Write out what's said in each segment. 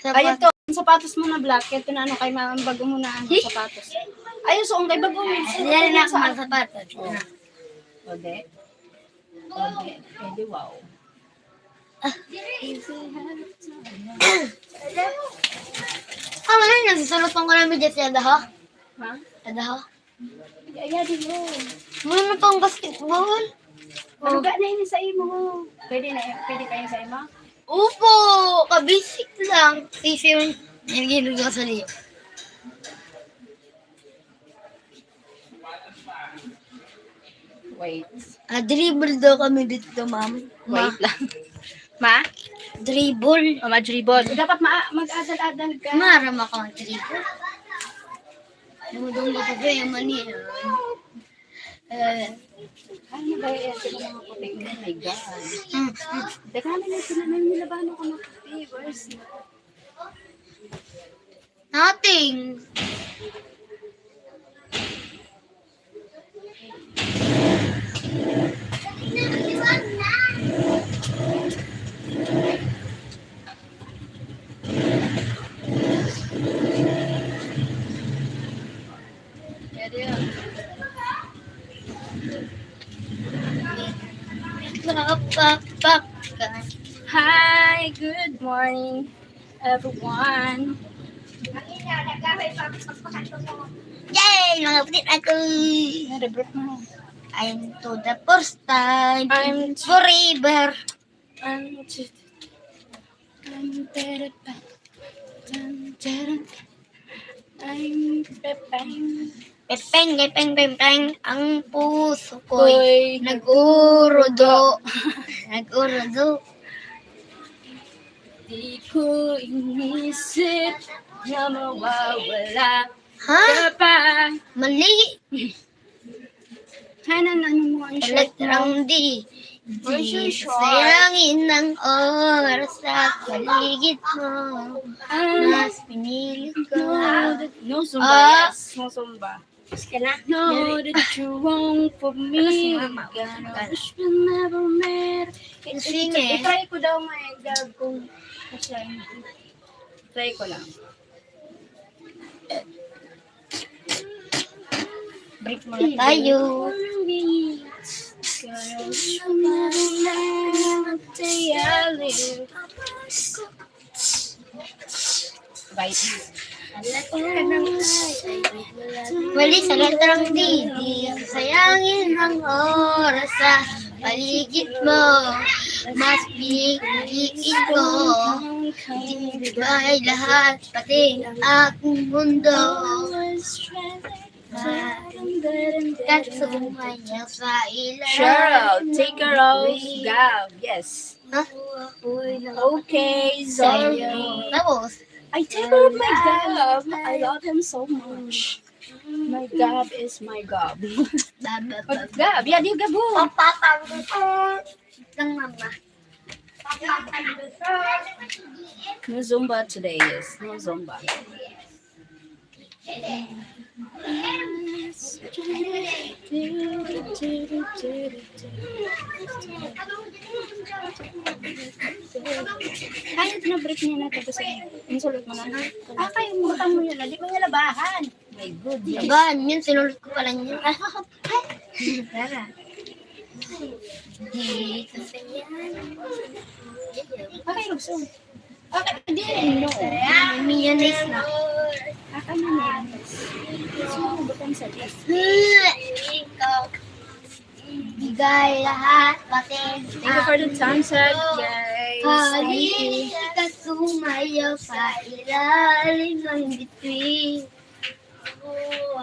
Ayun to, ang sapatos mo na black. Ito na ano, kay mama, bago mo na ano, sapatos. Ayun, so, kay bago mo. Hindi na ako mga sapatos. Ode. Ode. Ede, wow. Ano yun? Nagsusulotan ko namin dyan sa Adaho. Ha? Adaho. Ay, di mo. Muna na pang basketball. Maluga na yun sa imo. Pwede kayo sa imo? Upo! Kabisik lang. Kasi yung nagilog ako sa liyo. Wait. Dribble daw kami dito, ma'am. Wait lang. Ma? Dribble. O, ma-dribble. Dapat mag-adal-adal ka. Maram ako ang dribble. Dumudong ko yung mani. Ano ba yan? Sila mga puti. Oh my God. Teka namin sila na nilabano ko ng puti. Where's Nothing. Pwede yun. Pak. Hi! Good morning, everyone. Yay! Mga putit ako. Narebrot mo. I'm to the first time. I'm forever. I'm Pepeng. Ang puso ko'y Ko'y nag-urudo. Di ko inisip na mawawala Ha? ka pa. Mali. Hanan, ano mo ang shirt mo? Letrang D. Where's your short? Sayangin ng oras sa paligid mo. Mas pinilit ko. No Zumba, yes. No Zumba. Ka na? Know that you wrong for me. Gonna wish we never met. Sige. I-try ko daw nga eh, Gab, kung kasya hindi. Try ko lang. Break muna tayo. Right. Mali sa letrang D. Di sayangin ang oras sa paligid mo. Mas piliin ko. Di ba ay lahat, pati ang aking mundo. Kasumay niya sa ilalim. Cheryl, take her off. Gab, yes. Ha? Okay, sorry. Tapos, I take her off my Gab. I love him so much. My Gab is my Gab. Gab, yeah, di Gabo. ng mama. No Zumba today, yes. No Zumba. Kaya na-break niya na tapos insulot mo na. Kaya butang mo yun. Di mo niya labahan. My good. Laban, yun, sinulot ko pala niya. Tara. Dito sa yan. Okay, Lugso. Okay, di no. Mayonnaise na. Aka na Sino butang sa list? Ikaw. Bigay lahat, pati. Thank you for the thumbs up, guys. Thank you. Halika ka sumayaw sa ilalim ng bituin.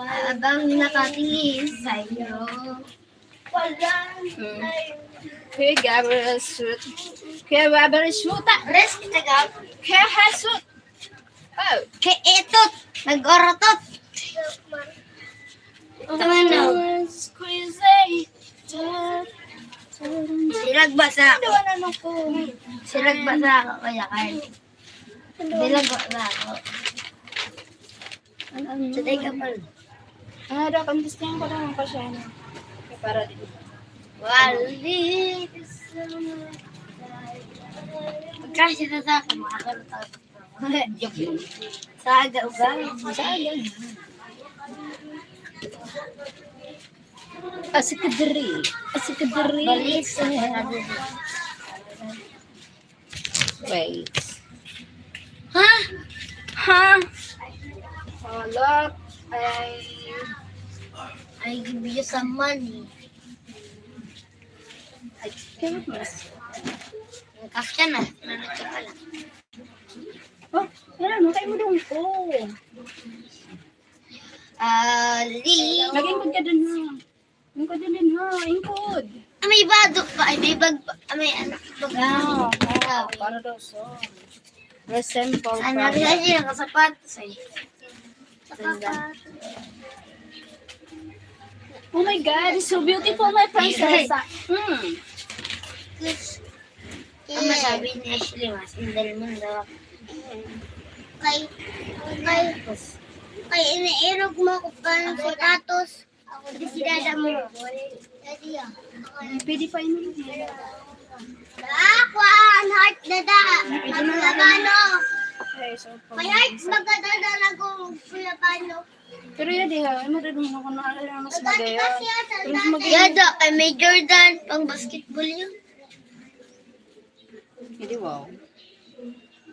Habang nakatingin sa'yo. Walang Okay, Gabriel shoot. Okay, Gabriel shoot. Rest kita ka. Okay, hasut. Oh. Kay etot. Nag-orotot. Ano? Squeeze. Sinagbasa ako. Ano ko? Sinagbasa ako kaya kaya. Sinagbasa ako. Today ka pala. Daw, contesting ko lang pa siya. Para din. Wali. Pagkasya na sa akin, makakaroon tayo. Joke yun. Saga uga. Saga. Asikadiri. Asikadiri. Balis. Wait. Ha? Ha? Look. I give you some money. I can't miss. Kasya na. Nanatya ka lang. Oh, ano? Kayo mo doon ko. Ali. Nag-ingkod ka dun ha. Ingkod din ha. Ingkod. May bado pa. Ay, may bag pa. May anak bag. Para daw so. Resemble Anak product. na siya nakasapatos ay. Sapatos. Oh my God, it's so beautiful, my princess. Ang masabi ni Ashley, masindal mo daw. Kay inairog mo ko ka ng sapatos. Ako di si dada mo. Daddy ah. Pwede pa yun. Ako ang heart dada. Ano labano? Okay, so May heart magdadada na kung labano. pero yun, di ha. Ay, marunong ako na alam mas magaya. Mas magaya. Yada, kay may Jordan, pang basketball yun. Hindi wow.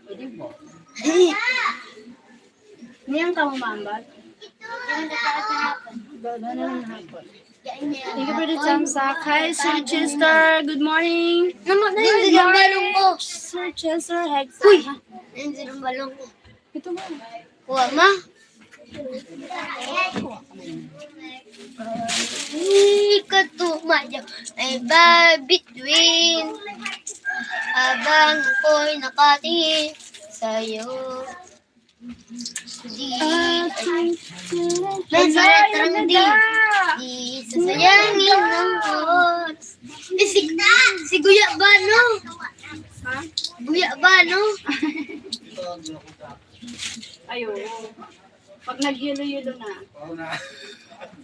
Hindi wow. Niyang ka mamambat. Gano'n na lang hapon. Thank you for the thumbs up. Hi, Sir Chester. Good morning. Naman na yung silang balong ko. Sir Chester. Hex. Uy! Yung silang balong ko. Ito ba? Kuha ma. Katumadyo ay ba between habang ako'y nakatingin sa'yo. Di Nasayatarang di sasayangin ng oras. Si Guya Bano. Guya Bano. Ayo. Pag nag-yelo-yelo na.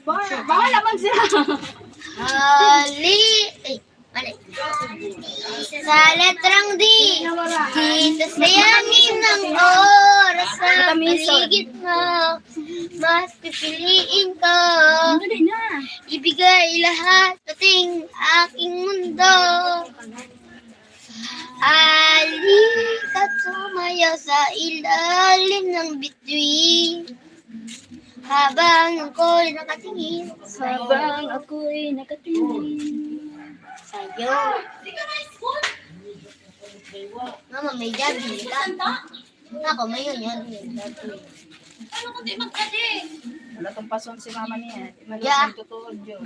Baka naman sila. Ali. Ay, mali. Sa letrang D. Dito sayangin ng oras sa paligid mo. Mas pipiliin ko. Dali na. Ibigay lahat pating aking mundo. Halika tumayo sa ilalim ng bituin. Habang ako'y nakatingin Habang ako'y nakatingin sa'yo. Mama, may gabi ka. Ako, may yun yan. wala tong pason si mama niya. Yeah. Malusang tutuod yun.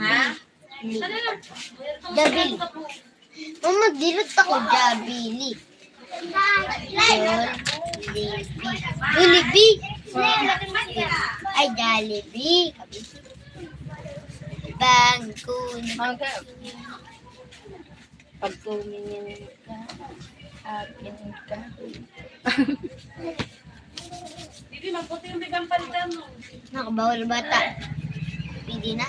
Jabili. Mama, dilot ako, Jabili. Jollibee. Ay, Jollibee. Bangko na. Okay. Pag tumingin ka, akin ka. Hindi, magputi yung bigang palitan mo. Nakabawal bata. Pili na.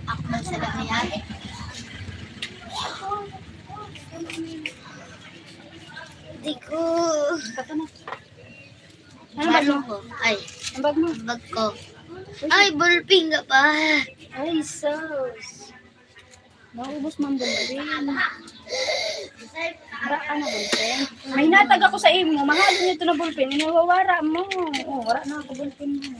Ako magsagot ni ate. Hindi ko. Kata na. Ano bag mo? Ay, Ang bag mo. bag ko. Ay, ballping ka pa. Ay, sus. Naubos man bulpin. Wala ka na bulpin. May natag ako sa imo. Mahalin nito na bulpin. Inawawara mo. Oh, wala na ako bulpin mo.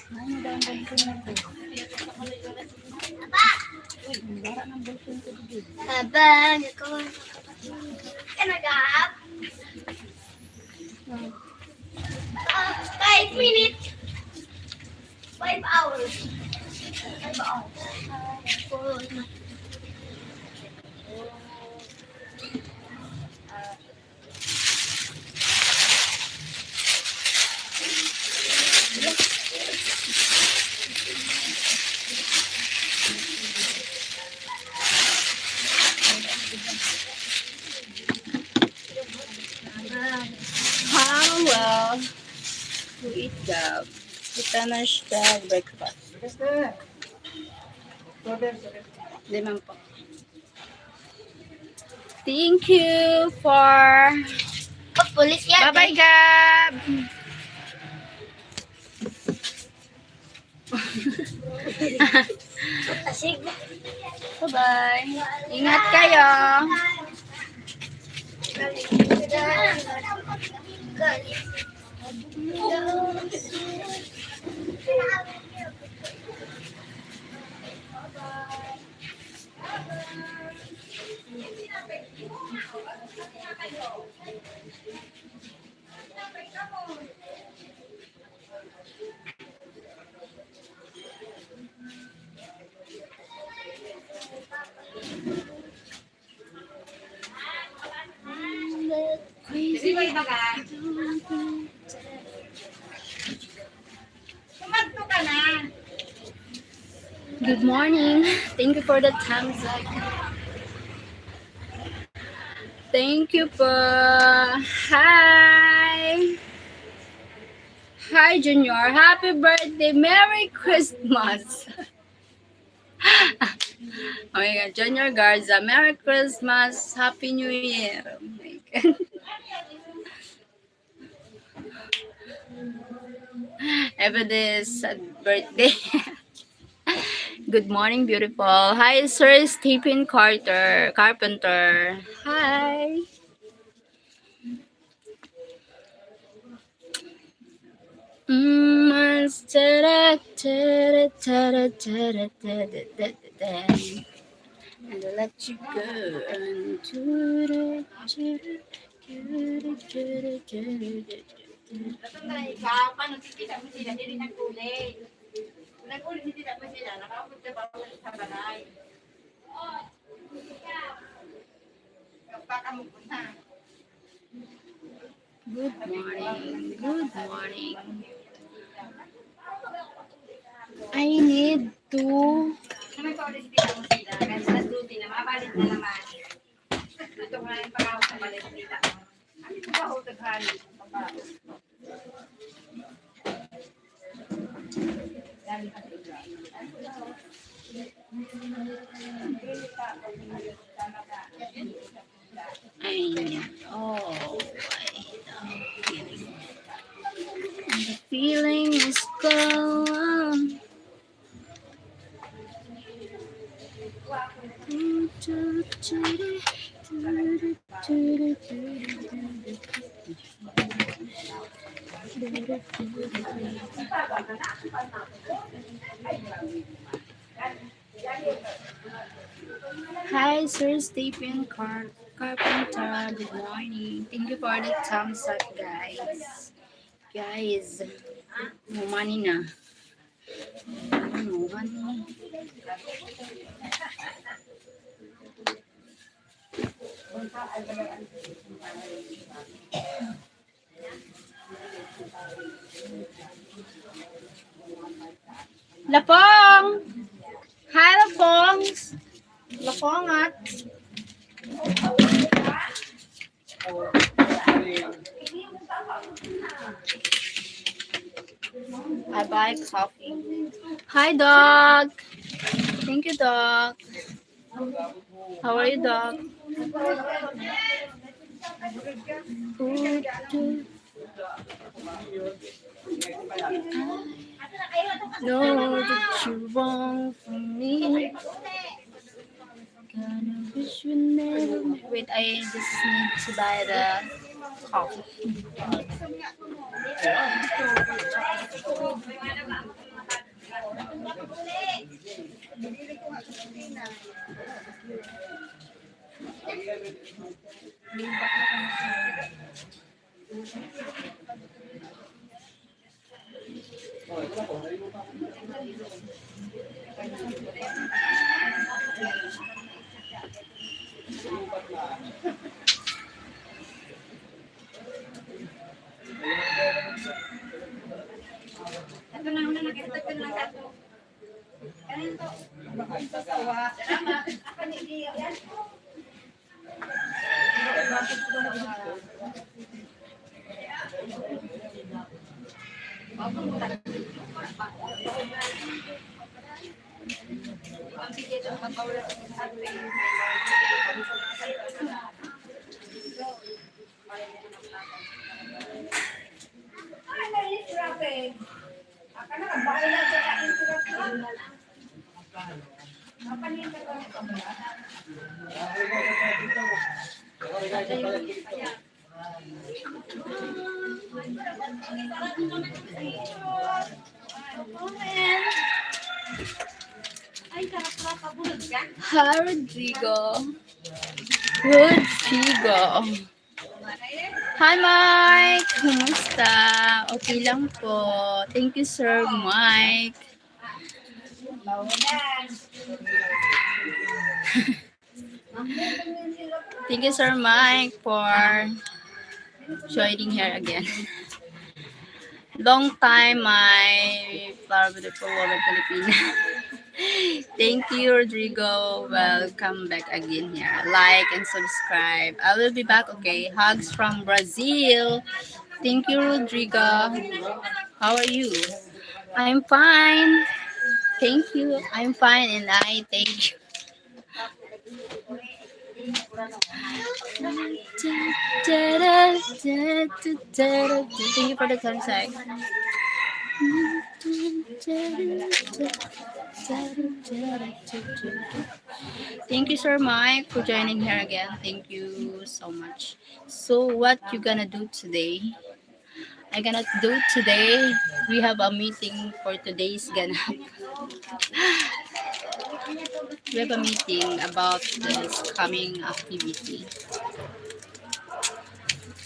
Ay, daw ang bulpin mo ko. Uy, ang bara ng bulpin ko dito. Habang ako. Ka nag-aap? 5 minutes. 5 hours. 5 hours. How well to eat dog? Kita na siya breakfast. Limang po. Thank you for... Oh, pulis yan. Bye-bye, Gab! Asig. Bye-bye. Ingat kayo. Good morning. Thank you for the thumbs up. Thank you po. Hi. Hi, Junior. Happy birthday. Merry Christmas. Oh my God. Junior Garza. Merry Christmas. Happy New Year. Oh my God. Every day is a birthday. Good morning, beautiful. Hi, Sir Stephen Carpenter. Hi. And I let you Good morning. Good morning. I need to... The feeling is gone. Hi, Sir Stephen Carpenter. Good morning. Thank you for the thumbs up, guys. Guys, no money na. No money. Lapong! Hi, Lapong! Lapongat! I buy coffee. Hi, dog! Thank you, dog. How are you, dog? Know that you want from me. Gonna wish you never. Wait, I just need to buy the coffee. Hi, Rodrigo. Rodrigo. Hi, Mike. Kumusta? Okay lang po. Thank you, Sir Mike. Thank you, Sir Mike, for joining here again. Long time, my flower beautiful woman Filipina. Thank you, Rodrigo. Welcome back again here. Like and subscribe. I will be back, okay? Hugs from Brazil. Thank you, Rodrigo. How are you? I'm fine. Thank you. I'm fine and I thank you. Thank you for the contact. Thank you, Sir Mike, for joining here again. Thank you so much. So, what you gonna do today? I gonna do today. We have a meeting for today's ganap. We have a meeting about this coming activity.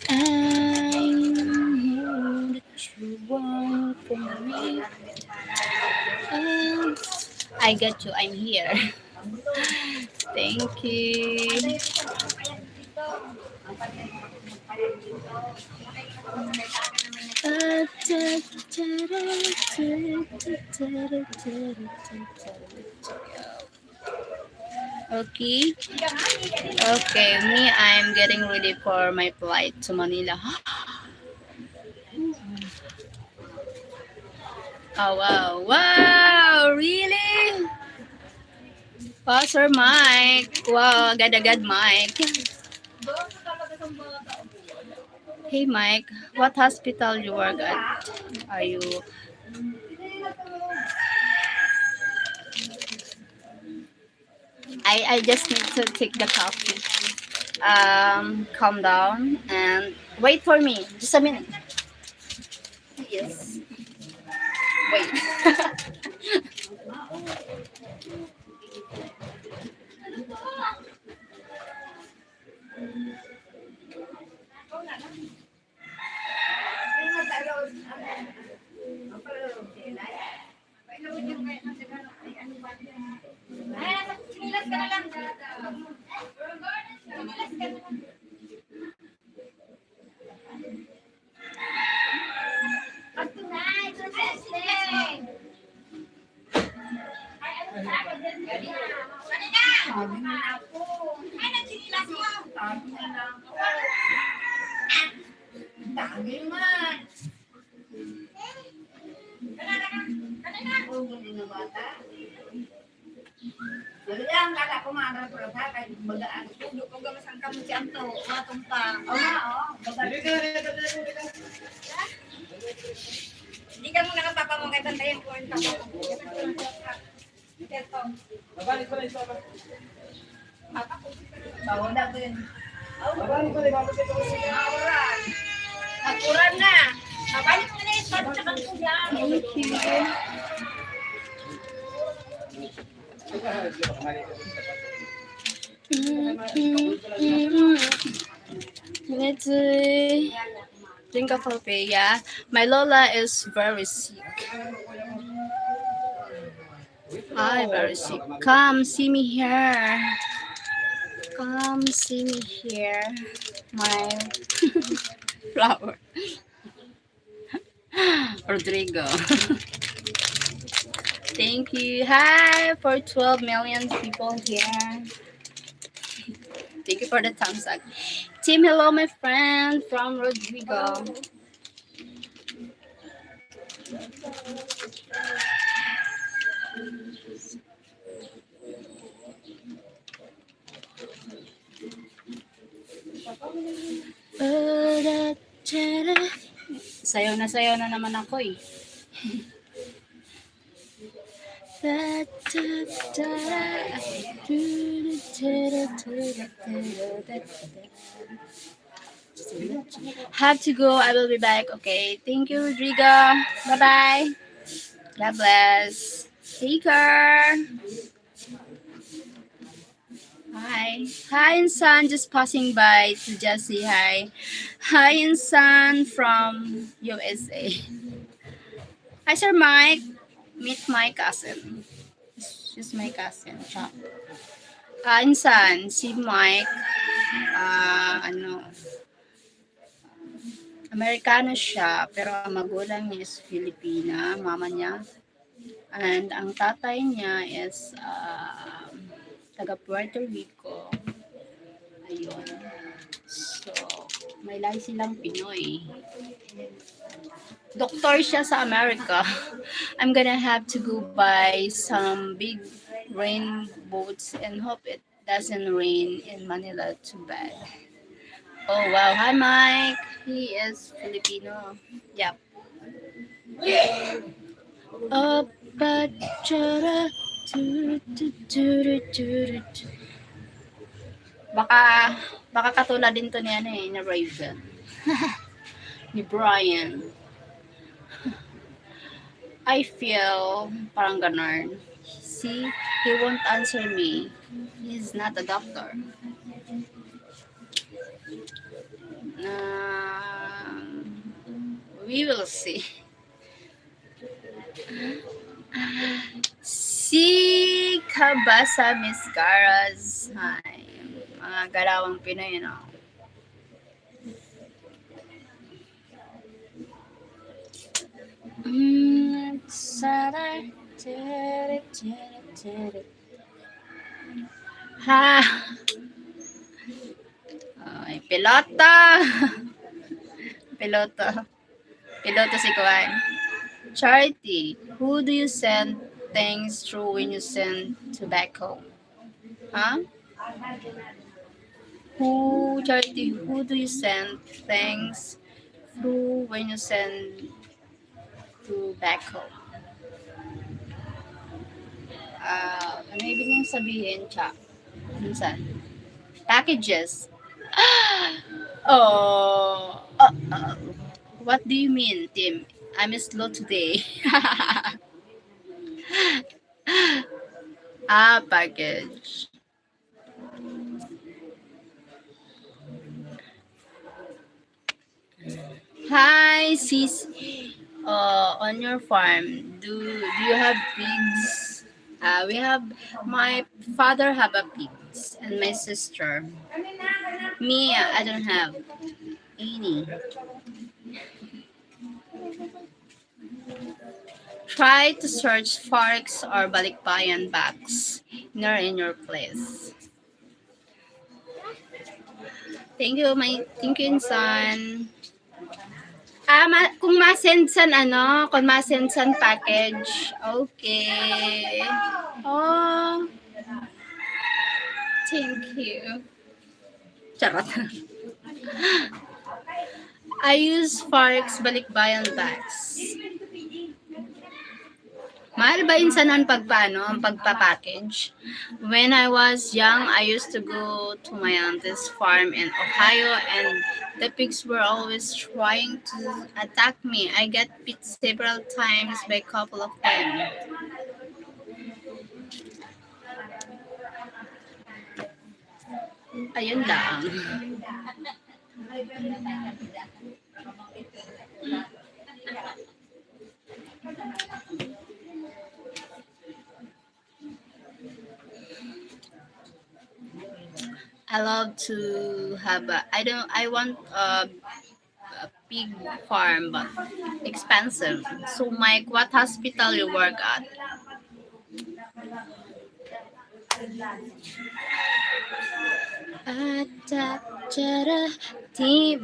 I know that you want from me. And I got you. I'm here. Thank you. Okay. Okay, me, I'm getting ready for my flight to Manila. Oh, wow. Wow, really? Wow, Sir Mike. Wow, agad-agad, Mike. Hey, Mike, what hospital you work at? Are you... I just need to take the coffee. Calm down and wait for me. Just a minute. Yes. Wait. Jadi ang kaka ko mana pura kay bagaan tudok ko gamasang kamo si Anto matong pa. Oo, Hindi ka mo nakapapa mo kay tantayan ko ang papa ko. Babalik ko na isa ba? Papa ko. Bawon na ko yun. Babalik ko na babalik ko sa awaran. Akuran na. Babalik ko na isa sa kanto diyan. Thank you. Let's drink a coffee. Yeah, my Lola is very sick. Hi, very sick. Come see me here. Come see me here. My flower. Rodrigo. Thank you. Hi for 12 million people here. Thank you for the thumbs up. Team, hello, my friend from Rodrigo. Sayaw na naman ako eh. Have to go. I will be back. Okay. Thank you, Rodrigo. Bye bye. God bless. Take care. Hi. Hi, Insan. Just passing by to just say hi. Hi, Insan from USA. Hi, Sir Mike. Meet my cousin. She's my cousin. Siya. Insan, si Mike, ano, Amerikano siya, pero ang magulang niya is Filipina, mama niya. And ang tatay niya is taga Puerto Rico. Ayun. So, may lahi silang Pinoy. Doktor siya sa Amerika. I'm gonna have to go buy some big rain boots and hope it doesn't rain in Manila too bad. Oh wow, hi Mike. He is Filipino. Yep. Baka katulad din to ni ano eh, ni Raven. Ni Brian. I feel parang ganun. See, he won't answer me. He's not a doctor. We will see. Si Kabasa Miss Caras. Hi. Mga galawang Pinoy, you know. Ha! Ay, pilota! Piloto. Piloto si Kuan. Charity, who do you send things through when you send to back home? Huh? Charity, who do you send things through when you send to back home? Ano ibig niyong sabihin, Cha? Minsan? Packages. What do you mean, Tim? I'm slow today. Package. Hi, sis. On your farm, do you have pigs? My father have a pigs and my sister. Me, I don't have any. Try to search Forex or Balikbayan box near in your place. Thank you, Insan. Kung ma-send san package. Okay. Oh. Thank you. Charot. I use Forex Balikbayan box. Mahal ba Insan ang pagpa-package? When I was young, I used to go to my auntie's farm in Ohio and the pigs were always trying to attack me. I got bit several times by a couple of them. Ayun lang. I love to have I want a pig farm, but expensive. So Mike, what hospital you work at?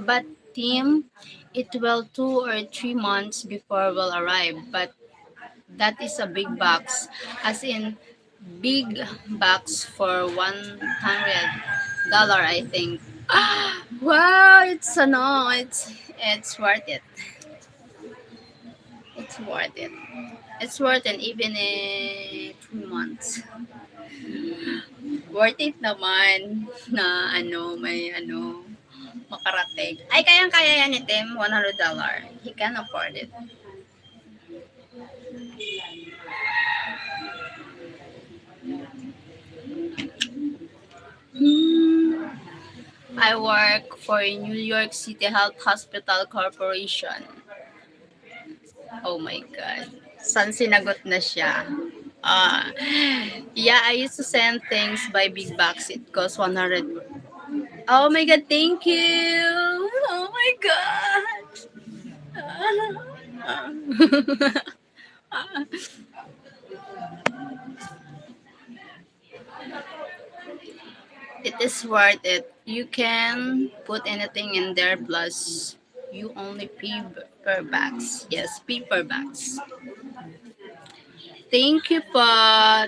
But team, it will 2 or 3 months before will arrive, but that is a big box, as in big box for $100, I think. Wow, it's worth it. It's worth it. It's worth it even in 2 months. Worth it naman na may makarating. Ay, kayang-kaya yan ni Tim, $100. He can afford it. I work for New York City Health Hospital Corporation. Oh my God. San sinagot na siya? Yeah, I used to send things by big box. It costs 100. Oh my God, thank you. Oh my God. It is worth it. You can put anything in there, plus you only pay per bags. Yes, pay per bags. Thank you po.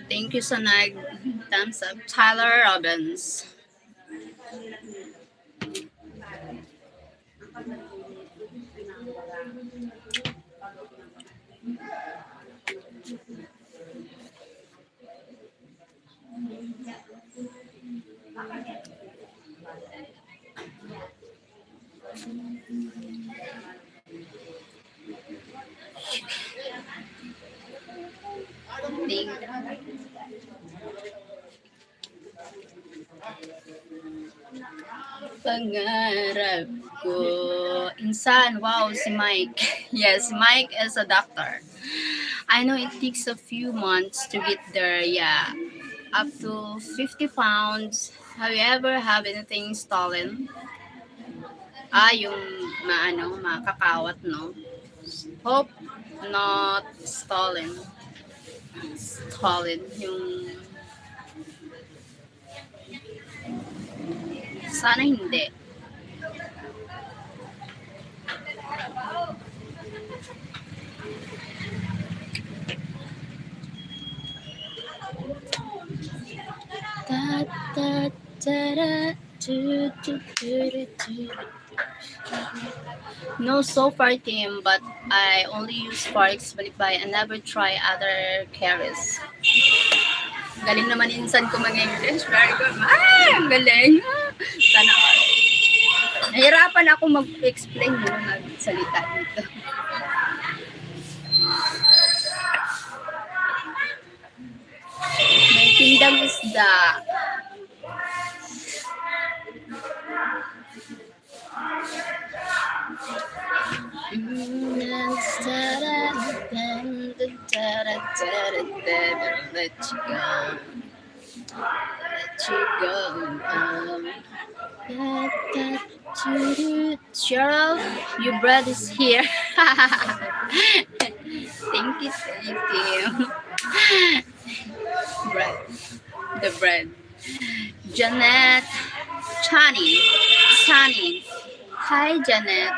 Thank you sa nag-thumbs up. Tyler Robbins. Pangarap ko. Insan, wow, si Mike. Yes, Mike is a doctor. I know it takes a few months to get there, yeah. Up to 50 pounds. Have you ever have anything stolen? Yung makakawat, no? Hope not stolen. Stolen. Sana hindi. No, so far team, but I only use Sparks Balibay and never try other carries. Galing naman insan ko mag-English. Very good. Ang galing. Sana all. Nahirapan ako mag-explain magsalita dito. May tindang isda. Let you go. Let you go. Cheryl, your bread is here. Thank you. Bread. The bread. Janet. Chani. Hi, Janet.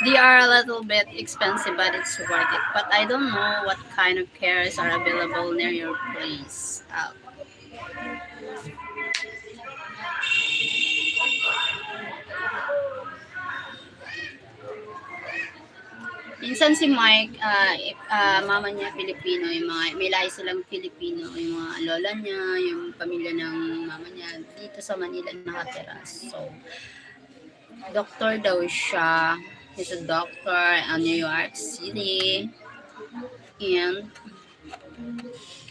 They are a little bit expensive, but it's worth it. But I don't know what kind of cares are available near your place. Minsan si Mike, mama niya Pilipino, may lahi silang Pilipino, yung mga lola niya, yung pamilya ng mama niya, dito sa Manila nakatira. So, doctor daw siya. He's a doctor in New York City. And,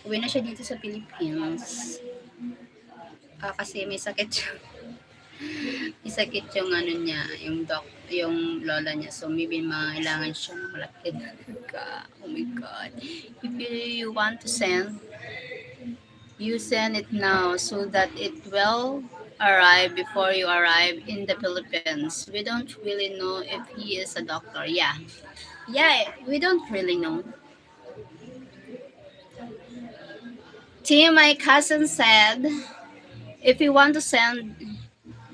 uwi na siya dito sa Philippines. Kasi may sakit siya. Isakit yung niya, yung lola niya. So maybe kailangan siya ng malakid ka. Oh my God. If you want to send, you send it now so that it will arrive before you arrive in the Philippines. We don't really know if he is a doctor. Yeah, we don't really know. Tim, my cousin said, if you want to send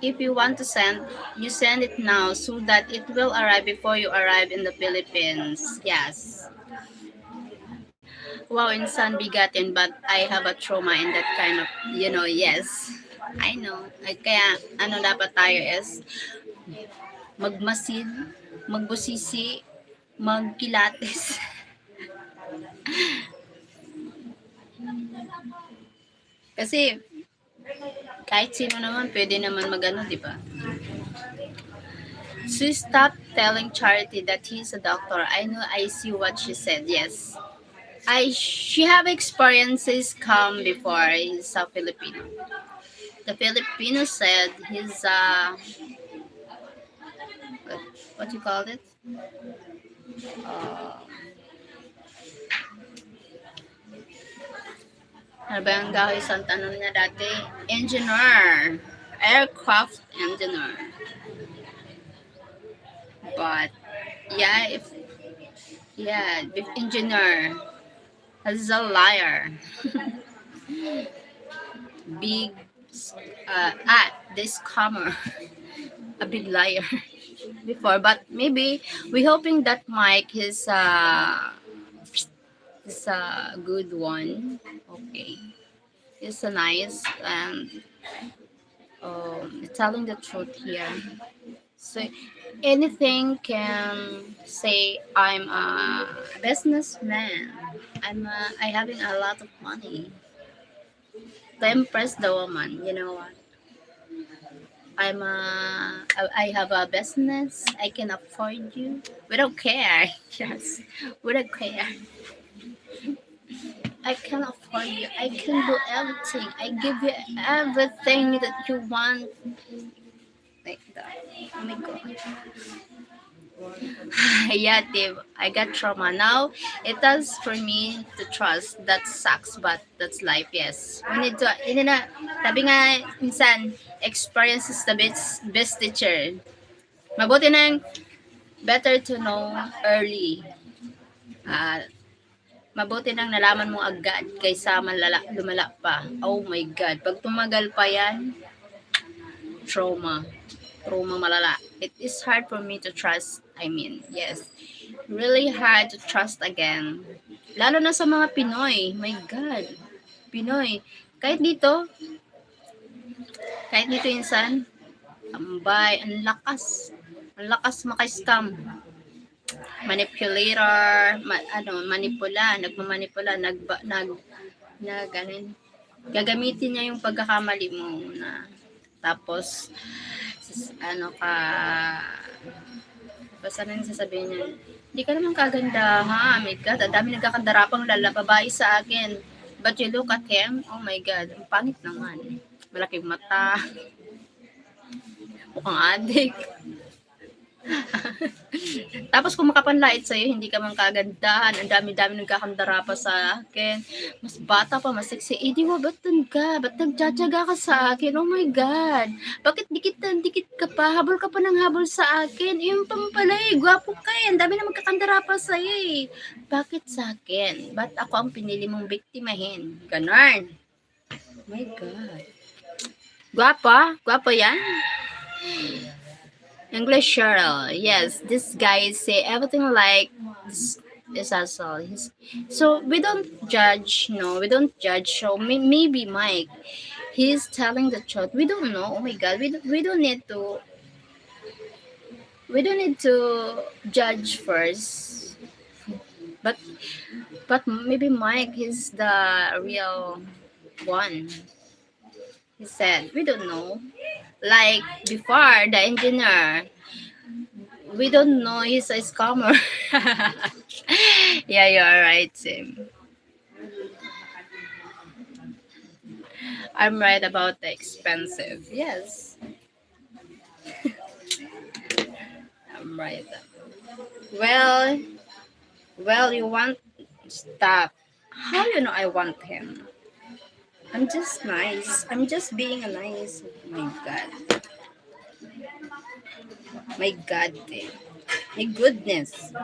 If you want to send, you send it now so that it will arrive before you arrive in the Philippines. Yes. Wow, insan bigatin, but I have a trauma in that kind of, yes. I know. Kaya, ano dapat tayo is, magmasid, magbusisi, magkilates. Kasi, kahit sino naman, pwede naman magano, di ba? She stopped telling Charity that he's a doctor. I know, I see what she said. Yes. She have experiences come before. He's a Filipino. The Filipino said he's what you call it? Uh, ano ba yung gahoy sa tanong niya dati? Engineer. Aircraft engineer. But, yeah, if engineer is a liar. Big, this scammer. A big liar. Before, but maybe we hoping that Mike is a good one. Okay, it's a nice and telling the truth here. So anything can say I'm a businessman. I having a lot of money to impress the woman. You know what? I have a business. I can afford you. We don't care. Yes, we don't care. I can afford you. I can do everything. I give you everything that you want. Like that. Oh my god. Yeah, Dave. I got trauma. Now, it does for me to trust. That sucks, but that's life, yes. We need to, sabi nga, minsan, experience is the best teacher. Mabuti nang better to know early. Mabuti nang nalaman mo agad kaysa lumala pa. Oh my God. Pag tumagal pa yan, trauma. Trauma malala. It is hard for me to trust. Yes. Really hard to trust again. Lalo na sa mga Pinoy. My God. Pinoy. Kahit dito insan, ambay, ang lakas maka-scam. Manipulator, nagmamanipula, gagamitin niya yung pagkakamali mo na tapos basta na sasabihin niya, hindi ka naman kaganda, ha? Oh my God, ang dami nagkakandarapang babae sa akin. But you look at him, oh my God, ang pangit naman. Malaking mata. Mukhang adik. Tapos kung makapanlait sa'yo, hindi ka man kagandahan. Ang dami-dami nagkakandara pa sa akin. Mas bata pa, mas sexy. Eh, di ba, ba't dun ka? Ba't nagtsatsaga ka sa akin? Oh my God. Bakit dikit ka pa? Habol ka pa ng habol sa akin. Eh, yung pala gwapo ka eh. Ang dami na magkakandara pa sa'yo eh. Bakit sa akin? Ba't ako ang pinili mong biktimahin? Ganon. Oh my God. Gwapa yan? English Cheryl. Yes, this guy say everything like this also. So we don't judge, no, we don't judge. So maybe Mike, he's telling the truth. We don't know. Oh my God, we don't need to judge first. But maybe Mike is the real one. He said, we don't know. Like before, the engineer, we don't know he's a scammer. Yeah, you're right, Tim. I'm right about the expensive. Yes. I'm right. Well, you want stop. How you know I want him? I'm just nice. I'm just being nice. My God. My God. My goodness.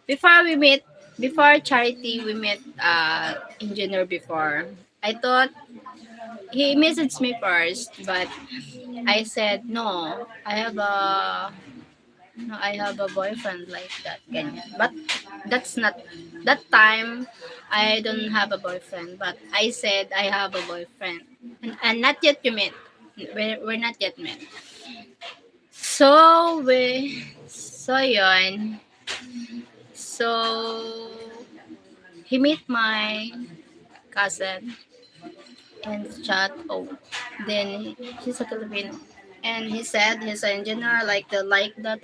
Before Charity, we met engineer before. I thought he messaged me first, but I said no. I have a boyfriend like that. Ganyan. But that's not that time. I don't have a boyfriend, but I said I have a boyfriend, and not yet you met. We're not yet met. So yun. So he met my cousin and chat. Oh, then he's a Filipino. And he said he's an engineer like that.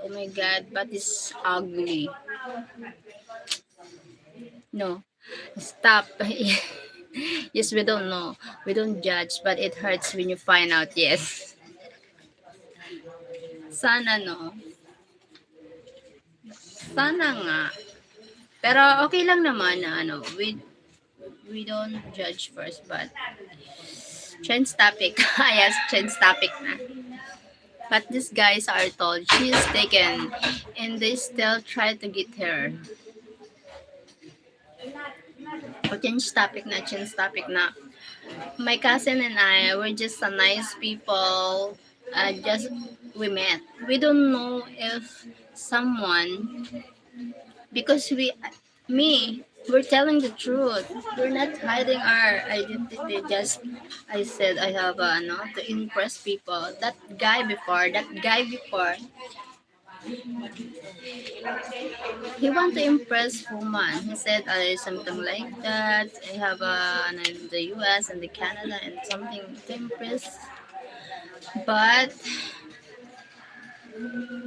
Oh my god, but it's ugly. No, stop. Yes, we don't know. We don't judge, but it hurts when you find out. Yes. Sana no. Sana nga. Pero okay lang naman na we don't judge first, but change topic. Yes, change topic na. But these guys are told she's taken and they still try to get her. O change topic na, change topic na. My cousin and I were just a nice people. Just we met. We don't know if someone because we're telling the truth. We're not hiding our identity. Just I said I have to impress people. That guy before, he want to impress woman. He said something like that. I have in the US and the Canada and something to impress. But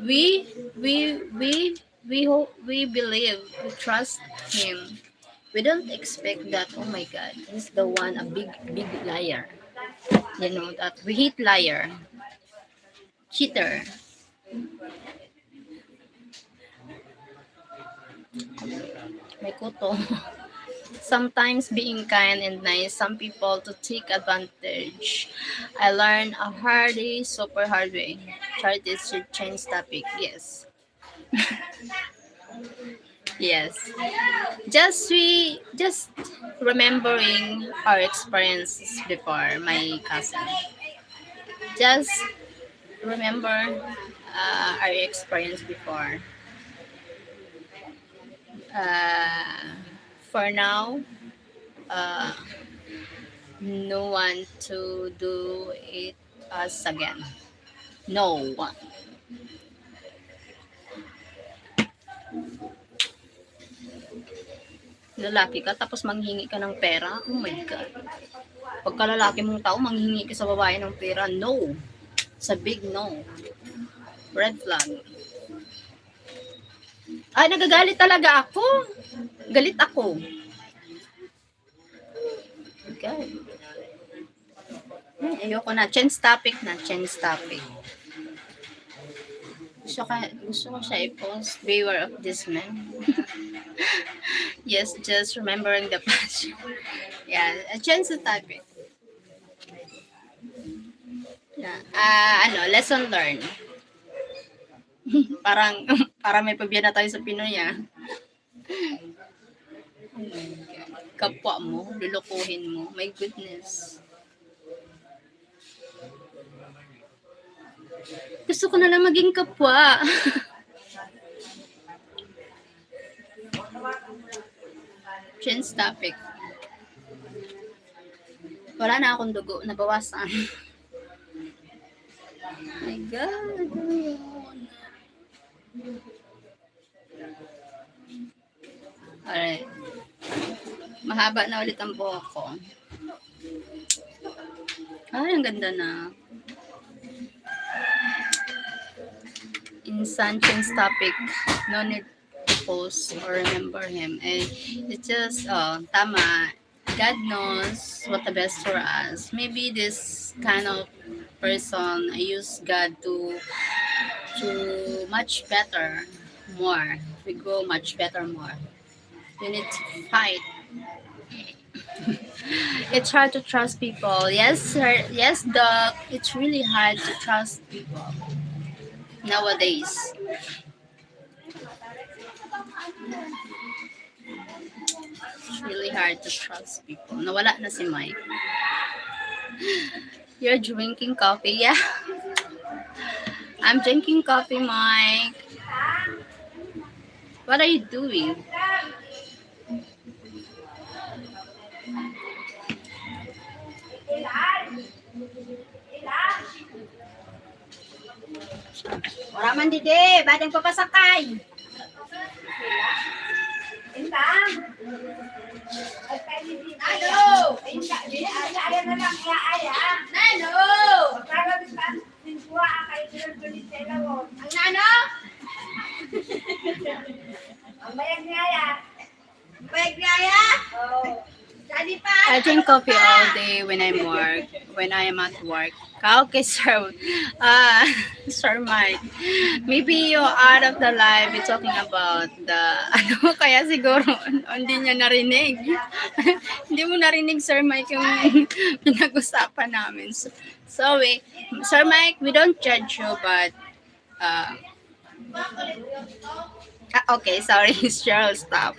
we we we we believe, we trust him. We don't expect that. Oh my God, he's the one, a big liar. You know that we hate liar, cheater. May kuto. Sometimes being kind and nice, some people to take advantage. I learned a super hard way. Try this to change topic. Yes. Yes. Just remembering our experiences before, my cousin. Just remember our experience before. Uh, for now, uh, no one to do it us again. No one. Lalaki ka tapos manghingi ka ng pera. Oh my God. Pagka lalaki mong tao, manghingi ka sa babae ng pera. No. It's a big no. Red flag. Ay, nagagalit talaga ako. Galit ako. God. Ayoko na. Change topic na. Change topic. Gusto ko siya i-post. Beware of this man. Yes, just remembering the past. Yeah, change the topic. Yeah. Lesson learned. Parang may pabya na tayo sa Pinoy, ah. Kapwa mo, lulukuhin mo. My goodness. Gusto ko na lang maging kapwa. Change topic. Wala na akong dugo. Nabawasan. My God. Alright. Mahaba na ulit ang buhok ko. Ay, ang ganda na. In Sanchez topic, no need to post or remember him. And it's just, tama. God knows what the best for us. Maybe this kind of person, I use God to much better more. We grow much better more. We need to fight. It's hard to trust people. Yes, sir. Yes, Doc. It's really hard to trust people nowadays. It's really hard to trust people. Nawala na si Mike. You're drinking coffee, yeah? I'm drinking coffee, Mike. What are you doing? Ora man dide, ba't ang papasakay? Intang. Nano! Ay na lang kaya aya. Nano! Pagkagabitan, sinkuha kay Kiran Kulisela mo. Ang nano? Ang bayag niya ya. Ang bayag niya ya? Oo. Sali pa. I drink coffee all day when I am at work. Okay, sir. Sir Mike. Maybe you're out of the live. You're talking about the, kaya siguro, hindi niya narinig. Hindi mo narinig, Sir Mike, yung pinag-usapan namin. So, Sir Mike, we don't judge you, but, okay, sorry, Cheryl, stop.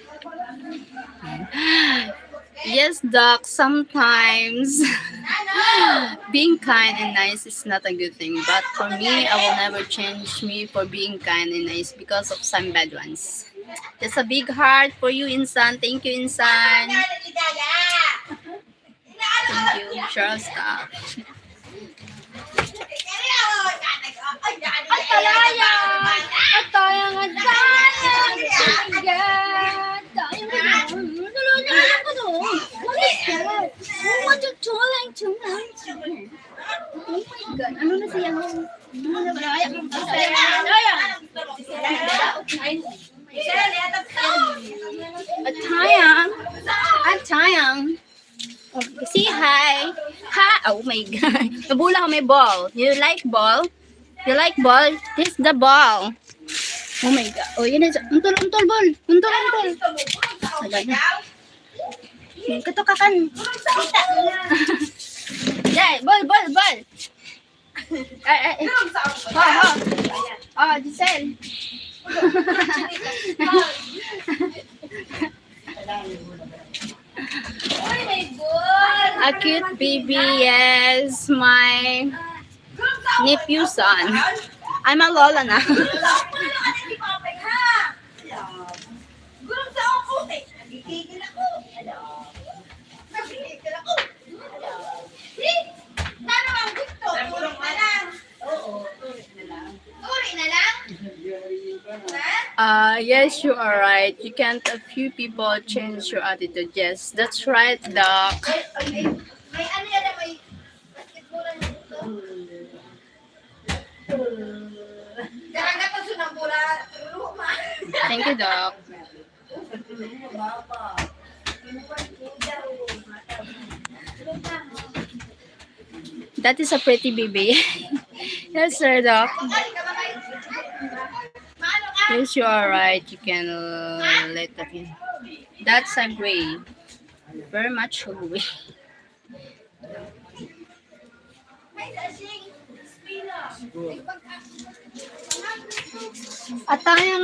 Yes, Doc, sometimes being kind and nice is not a good thing. But for me, I will never change me for being kind and nice because of some bad ones. Just a big heart for you, Insan. Thank you, Insan. Thank you. Cheryl, stop. Ano na siya? Ano na ba? Atayang. Say hi. Hi. Oh my God. Nabula ko may ball. You like ball? You like ball? This is the ball. Oh my God. Oh, yun na. Untol, ball. Untol. Sagay na. Katukakan. Dai, ball. Ay. Oh, Giselle. A cute baby, yes, my nephew son. I'm a lola na. Yes, you are right. You can't a few people change your attitude. Yes, that's right, Doc. May ano yan na may basketbolan dito. Karangga to sunang bola. Luma. Thank you, Doc. That is a pretty baby. Yes, sir, Doc. Yes, you are right. You can let that in. That's a gray. Very much gray. Atayang.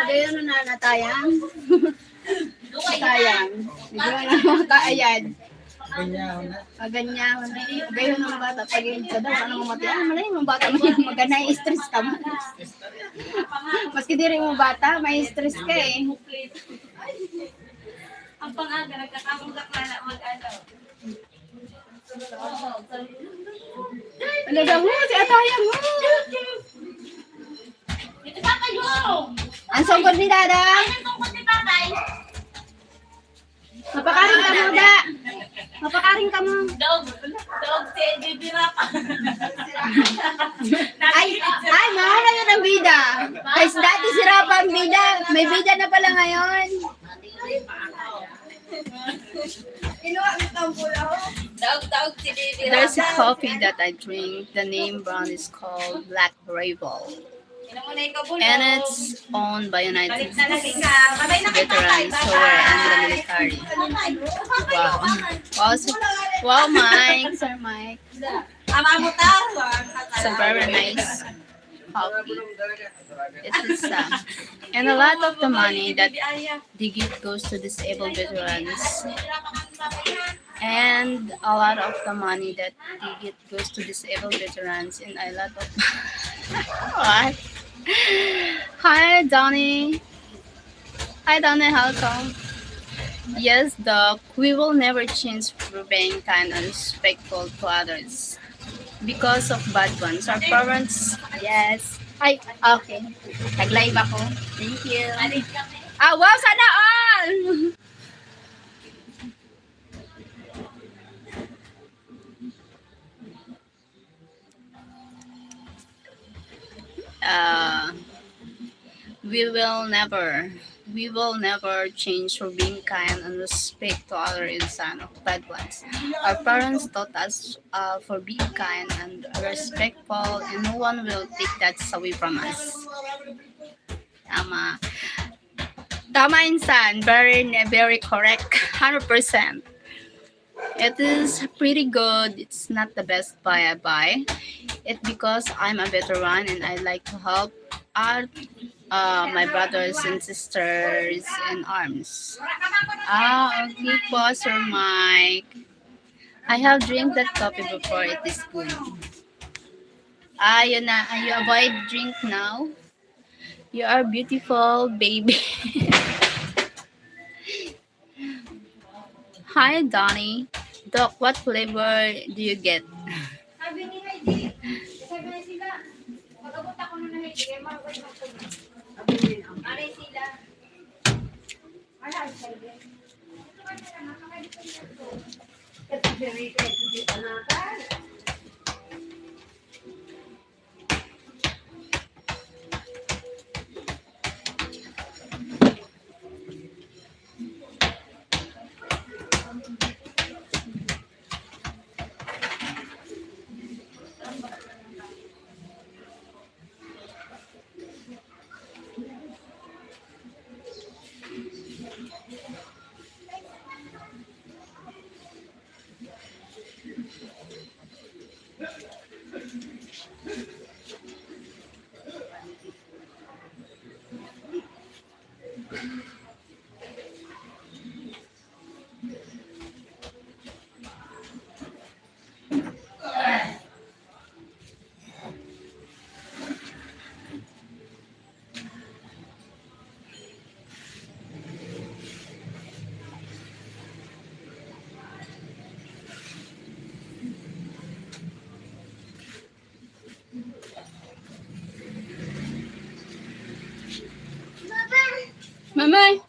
Gayon na natayang. Atayang. Ayan. Ganyan. Gayon ng bata. Pag-iin ka daw, ano mo matiyan? Malay mo bata. Magana stress ka mo. Maski di rin mo bata, may stress ka eh. Ang pangaga, nagkakamugak na mag-ano. Alaga mo, si Atayang mo. Ito pa kayo! Ang sungkod ni Dada. Ang tungkol ni tatay. Mapakaring ka mo, Da. Mapakaring ka mo. Dog si Bibira pa. Ay, mahal na yun ang bida. Kasi dati sira pa ang bida. May bida na pala ngayon. Dog si Bibira. There's a coffee that I drink. The name brand is called Black Rebel. And it's owned by United States veterans who were in the military. Wow, Mike. Sir Mike. It's a very nice coffee. It is and a lot of the money that they give goes to disabled veterans. And a lot of the money that they get goes to disabled veterans and a lot of what? Hi Donnie. Hi Donnie, welcome. Yes, Doc, we will never change for being kind and respectful to others because of bad ones. Our parents, yes. Ay, okay. Nag-live ako. Thank you. Ah, wow, sana all! uh, we will never change for being kind and respect to other insan of bad ones. Our parents taught us for being kind and respectful, and no one will take that away from us. Tama. Tama insan. Very, very correct. 100%. It is pretty good. It's not the best buy I buy. It because I'm a veteran and I like to help out my brothers and sisters in arms. Ah, okay po, Sir Mike. I have drink that coffee before. It is good. Ah, yun na. You avoid drink now. You are beautiful, baby. Hi, Donnie. Doc, what flavor do you get? Sabi ni Heidi, sabi na sila, pag-abot ako na Heidi, kaya mga aray sila. Aray sila. Mamay!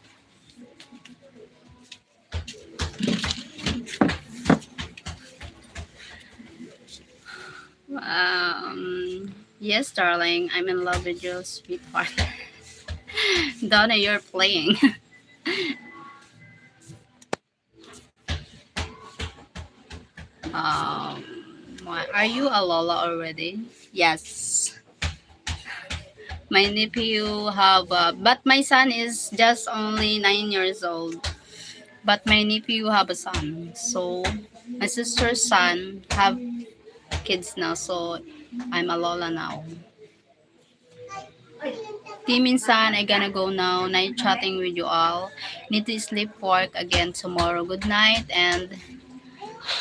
Yes, darling. I'm in love with your sweetheart. Donna, you're playing. Are you a Lola already? Yes. My nephew have, but my son is just only 9 years old. But my nephew have a son. So my sister's son have kids now. So I'm a Lola now. Minsan, I gonna go now. Night chatting with you all. Need to sleep work again tomorrow. Good night and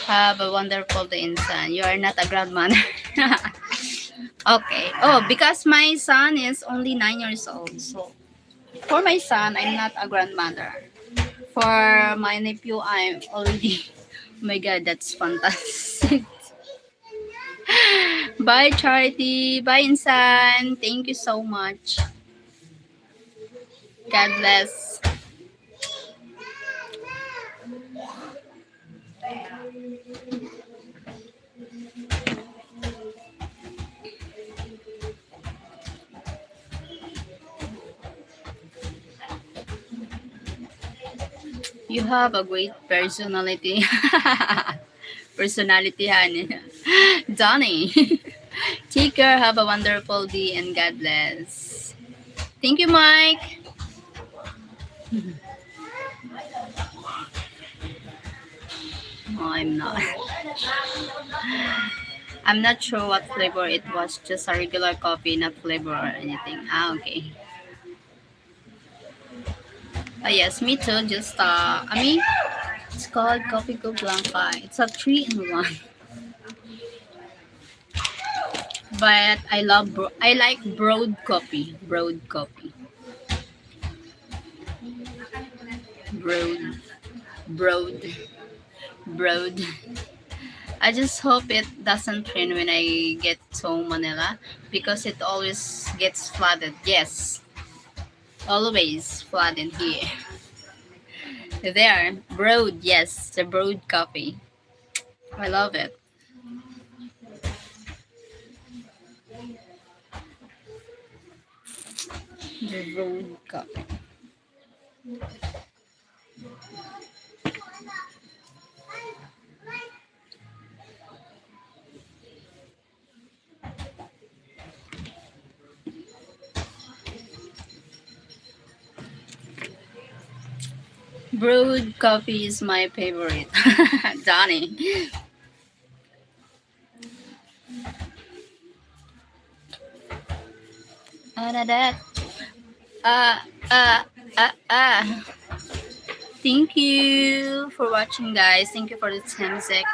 have a wonderful day, Insan. You are not a grandmother. Okay. Oh, because my son is only 9 years old. So for my son, I'm not a grandmother. For my nephew, I'm already. Oh my God, that's fantastic. Bye, Charity. Bye, Insan. Thank you so much. God bless. You have a great personality. Personality, honey. Donnie. Take care. Have a wonderful day and God bless. Thank you, Mike. No, I'm not. I'm not sure what flavor it was. Just a regular coffee, not flavor or anything. Ah, okay. Yes, me too. Just, I mean, It's called Coffee Go Blanca. It's a 3-in-1. But I like brewed coffee. Brewed coffee. Brewed. Brewed. Brewed. I just hope it doesn't rain when I get to Manila because it always gets flooded. Yes, always flooded here. There, brewed. Yes, the brewed coffee. I love it. The brewed coffee. Brewed coffee is my favorite. Donnie. That. Uh, uh, uh. Thank you for watching, guys. Thank you for the music.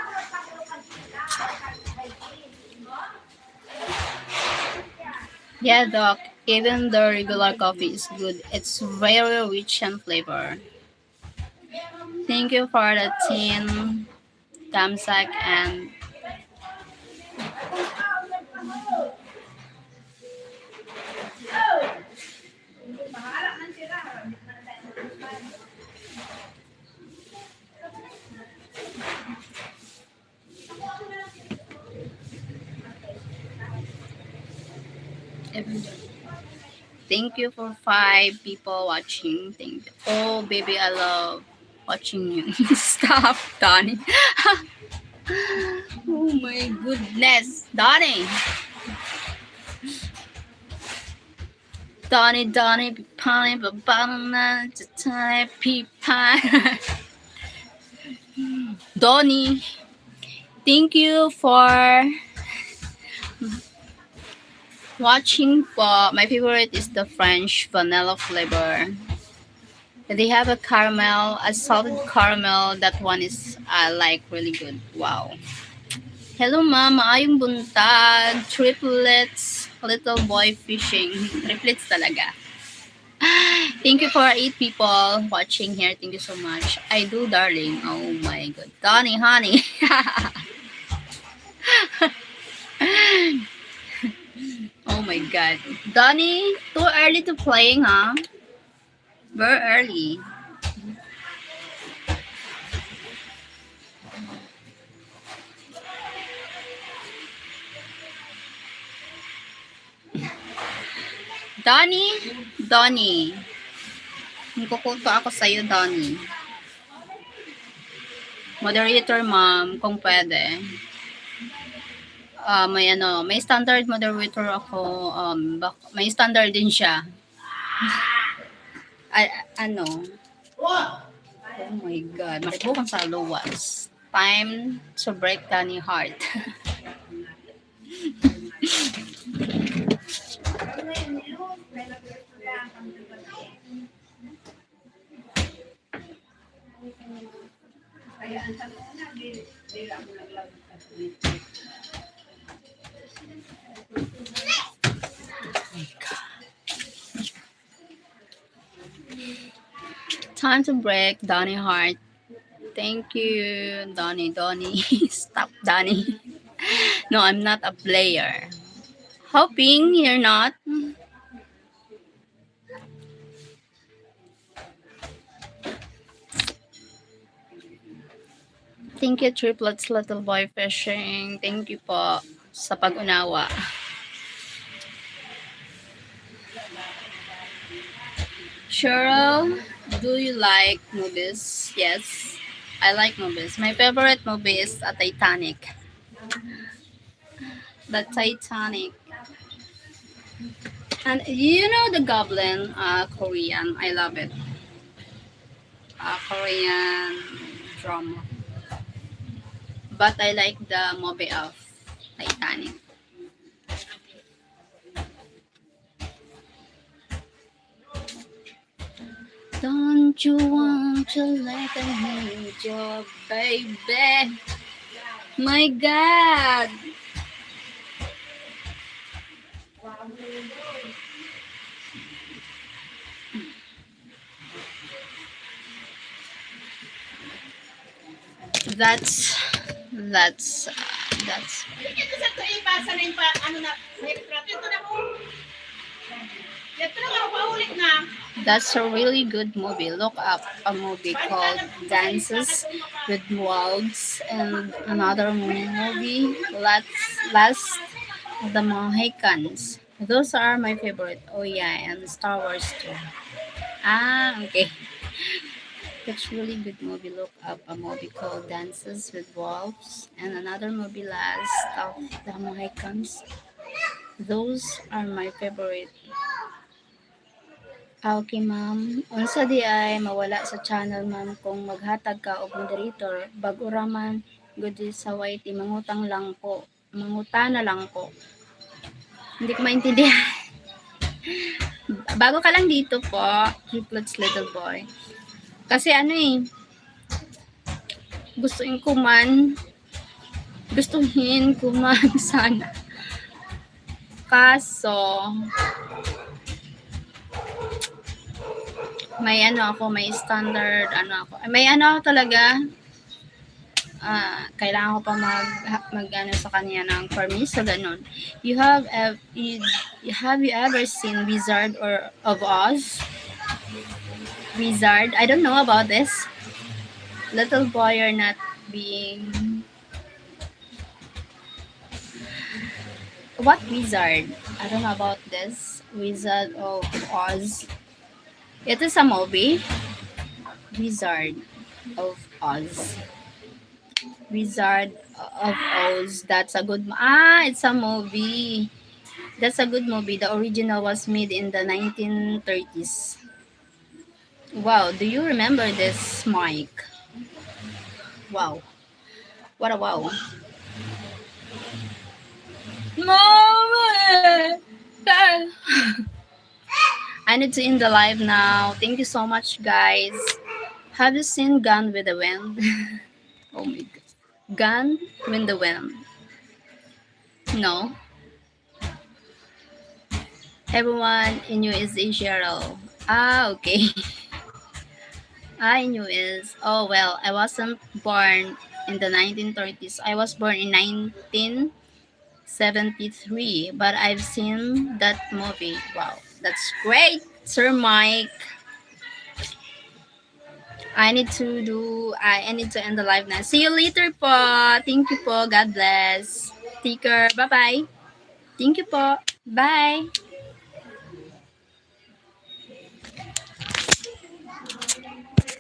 Yeah, Doc. Even the regular coffee is good. It's very rich and flavor. Thank you for the tin, Tamsak, and thank you for 5 people watching. Thank you. Oh, baby, I love watching you. Stop, Donnie. Oh my goodness, Donnie. Donnie, pie, banana, pie. Donnie, thank you for watching. My favorite is the French vanilla flavor. They have a caramel, a salted caramel. That one is like really good. Wow. Hello, ma'am. Maayong buntag. Triplets. Little boy fishing. Triplets talaga. Thank you for 8 people watching here. Thank you so much. I do, darling. Oh my god. Donnie, honey. Oh my god. Donnie, too early to playing, huh? Very early. Donnie. Nagkukulto ako sa'yo, Donnie. Moderator, ma'am, kung pwede. May standard moderator ako. May standard din siya. Oh my God. Maribukang sa luwas. Time to break Donnie heart. Time to break Donnie heart. Thank you, Donnie. Stop, Donnie. No, I'm not a player. Hoping you're not. Thank you, Triplets Little Boy Fishing. Thank you po sa pag-unawa. Cheryl, do you like movies? Yes, I like movies. My favorite movie is Titanic. The Titanic. And you know the Goblin, Korean. I love it. Korean drama. But I like the movie of Titanic. Don't you want to let me your baby? My God. That's that's that's Ito sa ito, ipasa na yung ano na, may retrato. Ito na mo. Ito na nga, paulit na. that's a really good movie. Look up a movie called Dances with Wolves and another movie Last the Mohicans. Those are my favorite. Oh yeah, and Star Wars too. Ah, okay. That's really good movie. Look up a movie called Dances with Wolves and another movie Last of the Mohicans. Those are my favorite. Okay, ma'am. Unsa di ay mawala sa channel, ma'am, kung maghatag ka og moderator, bag-o ra man gud sa YT, mangutang lang po. Mangutana lang po. Hindi ko maintindihan. Bago ka lang dito po, Triplets Little Boy. Kasi ano eh, gustuhin ko man sana. Kaso, may ano ako, may standard, ano ako. May ano ako talaga, kailangan ko pa mag ano sa kanya ng permiso, ganun. Have you ever seen Wizard or of Oz? Wizard? I don't know about this. Little boy, you're not being... What wizard? I don't know about this. Wizard of Oz. It is a movie. Wizard of Oz. Wizard of Oz. That's a good... it's a movie. That's a good movie. The original was made in the 1930s. Wow, do you remember this, Mike? Wow. What a wow. Mama! I need to end the live now. Thank you so much, guys. Have you seen Gone with the Wind? Oh my god. Gone with the Wind. No. Everyone in you is a Cheryl. Okay. I knew is, oh well, I wasn't born in the 1930s. I was born in 1973, but I've seen that movie. Wow, that's great, Sir Mike. I need to end the live now. See you later po. Thank you po. God bless. Take care. Bye-bye. Thank you po. Bye.